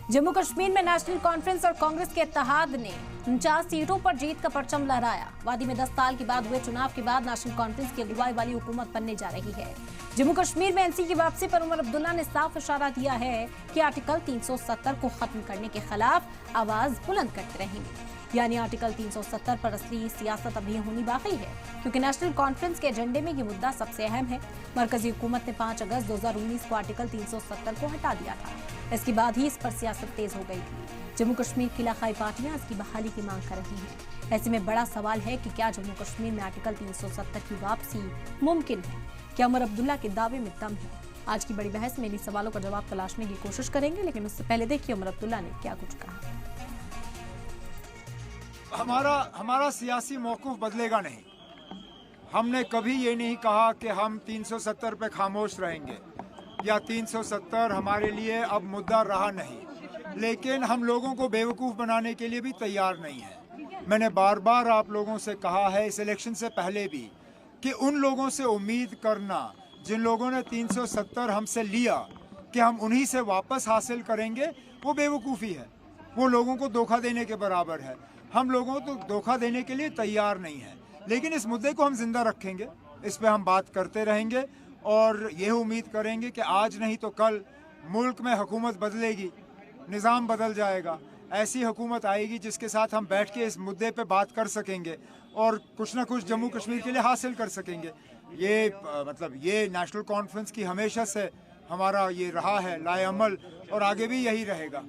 जम्मू कश्मीर में national conference और कांग्रेस के इत्तेहाद ने 49 सीटों पर जीत का परचम लहराया। वादी में 10 साल के बाद हुए चुनाव के बाद नेशनल कॉन्फ्रेंस की अगुवाई वाली हुकूमत बनने जा रही है। जम्मू कश्मीर में एनसी की वापसी पर उमर अब्दुल्ला ने साफ इशारा दिया है कि आर्टिकल 370 को खत्म करने के खिलाफ आवाज बुलंद करते रहेंगे। यानी आर्टिकल 370 पर असली सियासत अभी होनी बाकी है, क्योंकि नेशनल कॉन्फ्रेंस के एजेंडे में ये मुद्दा सबसे अहम है। मरकजी हुकूमत ने 5 अगस्त 2019 को आर्टिकल 370 को हटा दिया था। इसके बाद ही इस पर सियासत तेज हो गई थी। जम्मू कश्मीर की इलाकाई पार्टियां इसकी बहाली की मांग कर रही हैं। ऐसे में बड़ा सवाल है कि क्या जम्मू कश्मीर में आर्टिकल 370 की वापसी मुमकिन है? क्या उमर अब्दुल्ला के दावे में दम है? आज की बड़ी बहस में इन सवालों का जवाब तलाशने की कोशिश करेंगे, लेकिन उससे पहले देखिए उमर अब्दुल्ला ने क्या कुछ कहा। हमारा सियासी मौक़िफ़ बदलेगा नहीं। हमने कभी ये नहीं कहा कि हम 370 पे खामोश रहेंगे या 370 हमारे लिए अब मुद्दा रहा नहीं, लेकिन हम लोगों को बेवकूफ़ बनाने के लिए भी तैयार नहीं है। मैंने बार बार आप लोगों से कहा है, इस इलेक्शन से पहले भी, कि उन लोगों से उम्मीद करना जिन लोगों ने 370 हमसे लिया कि हम उन्हीं से वापस हासिल करेंगे, वो बेवकूफ़ी है। वो लोगों को धोखा देने के बराबर है। हम लोगों को धोखा देने के लिए तैयार नहीं है, लेकिन इस मुद्दे को हम जिंदा रखेंगे, इस पे हम बात करते रहेंगे और यह उम्मीद करेंगे कि आज नहीं तो कल मुल्क में हुकूमत बदलेगी, निज़ाम बदल जाएगा। ऐसी हुकूमत आएगी जिसके साथ हम बैठ के इस मुद्दे पे बात कर सकेंगे और कुछ ना कुछ जम्मू कश्मीर के लिए हासिल कर सकेंगे। ये नेशनल कॉन्फ्रेंस की हमेशा से हमारा ये रहा है लाएअमल, और आगे भी यही रहेगा।